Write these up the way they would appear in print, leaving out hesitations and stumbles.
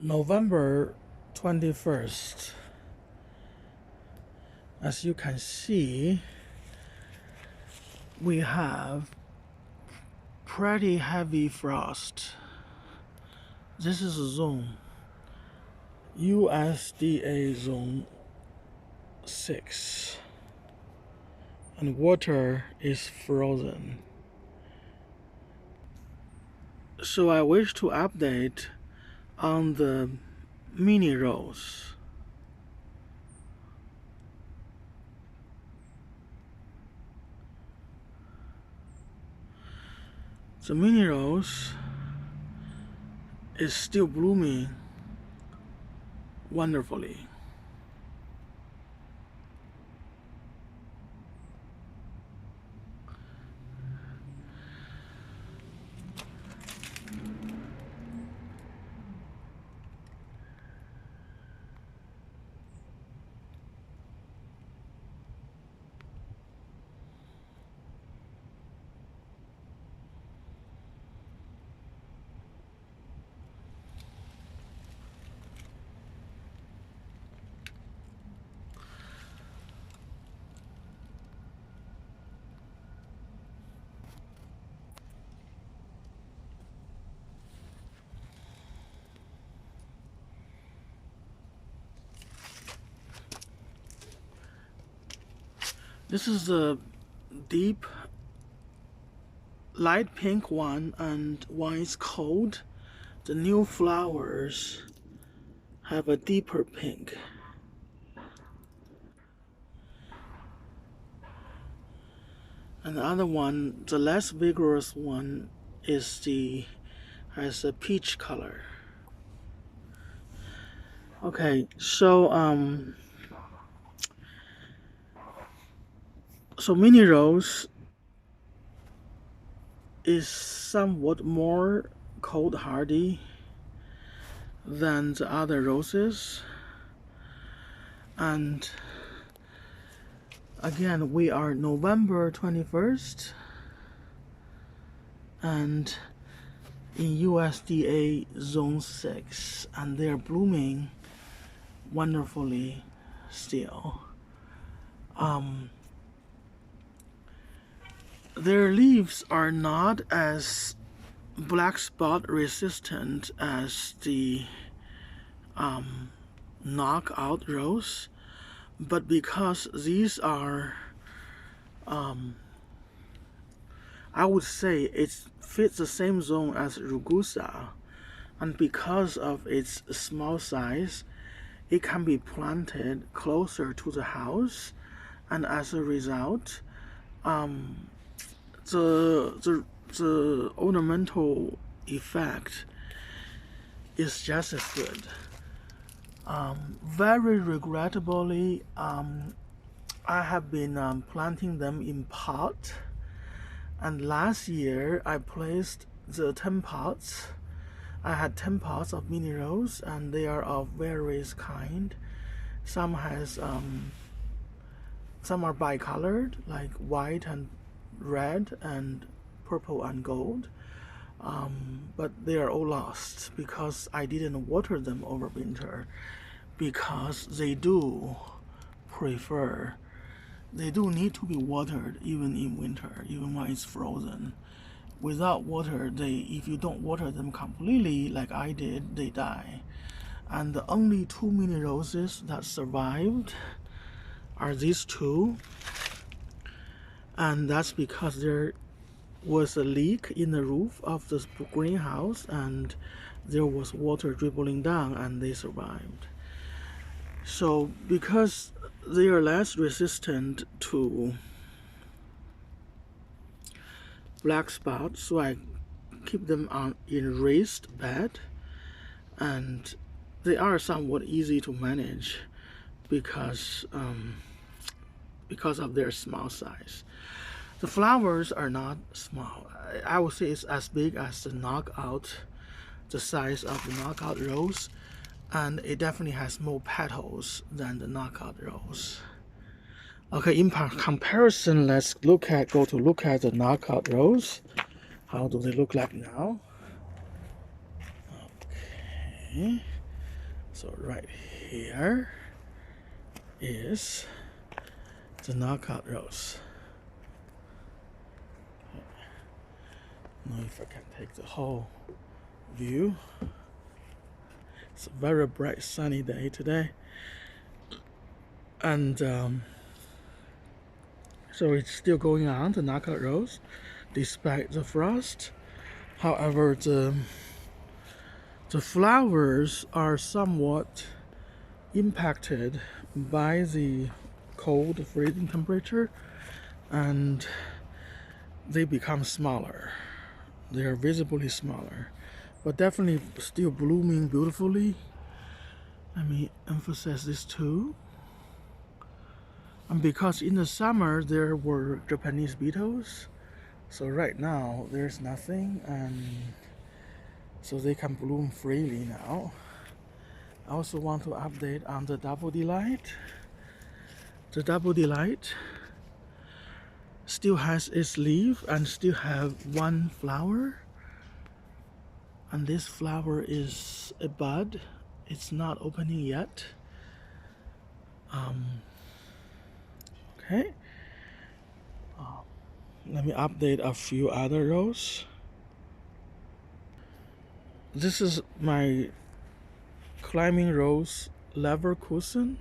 November 21st. As you can see, we have pretty heavy frost. This is a zone, USDA Zone 6, and water is frozen. So I wish to update on the mini rose. The mini rose is still blooming wonderfully. This is the deep light pink one, and one is cold. The new flowers have a deeper pink. And the other one, the less vigorous one, has a peach color. Okay, so mini rose is somewhat more cold hardy than the other roses. And again, we are November 21st, and in USDA Zone 6, and they're blooming wonderfully still. Their leaves are not as black spot resistant as the knockout rose, but because these are I would say it fits the same zone as Rugusa, and because of its small size, it can be planted closer to the house, and as a result, the ornamental effect is just as good. Very regrettably, I have been planting them in pot, and last year I placed the 10 pots. I had 10 pots of mini rose, and they are of various kind. Some are bicolored, like white and red and purple and gold, but they are all lost because I didn't water them over winter, because they do need to be watered even in winter, even when it's frozen. Without water, if you don't water them completely like I did, they die. And the only 2 mini roses that survived are these 2, and that's because there was a leak in the roof of the greenhouse, and there was water dribbling down, and they survived. So because they are less resistant to black spots, so I keep them in raised bed, and they are somewhat easy to manage because of their small size. The flowers are not small. I would say it's as big as the size of the knockout rose, and it definitely has more petals than the knockout rose. Okay, in comparison, let's go to look at the knockout rose. How do they look like now? Okay. So right here is the knockout rose. Now if I can take the whole view. It's a very bright sunny day today, and so it's still going on, the knockout rose, despite the frost. However, the flowers are somewhat impacted by the cold freezing temperature, and they become smaller. They are visibly smaller, but definitely still blooming beautifully. Let me emphasize this too. And because in the summer there were Japanese beetles, so right now there's nothing, and so they can bloom freely now. I also want to update on the Double Delight. The Double Delight still has its leaf and still have one flower, and this flower is a bud. It's not opening yet. Okay. Let me update a few other rows. This is my climbing rose Leverkusen.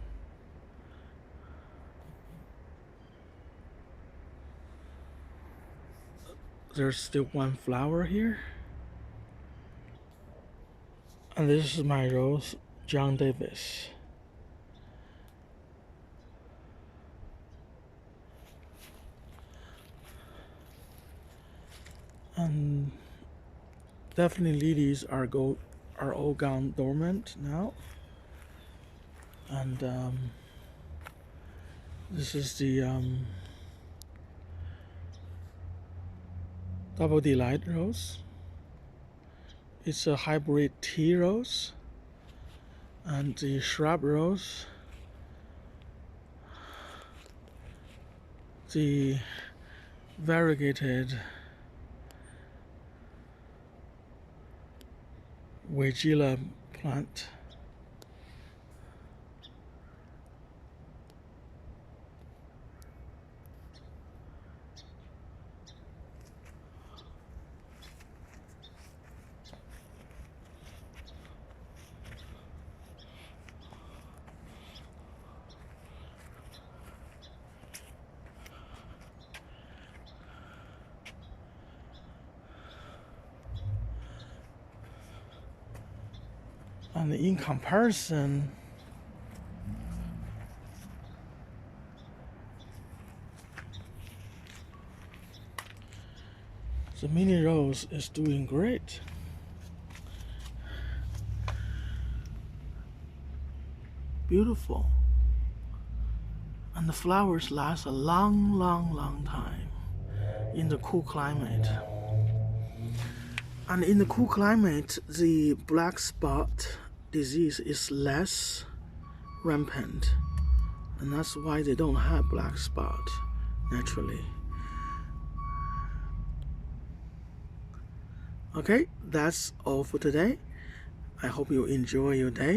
There's still one flower here. And this is my rose John Davis. And definitely lilies are all gone dormant now. And this is the Double Delight rose. It's a hybrid tea rose. And the shrub rose, the variegated Weigela plant. And in comparison, the mini rose is doing great. Beautiful. And the flowers last a long time in the cool climate. And in the cool climate, the black spot disease is less rampant, and that's why they don't have black spot naturally. Okay, that's all for today. I hope you enjoy your day.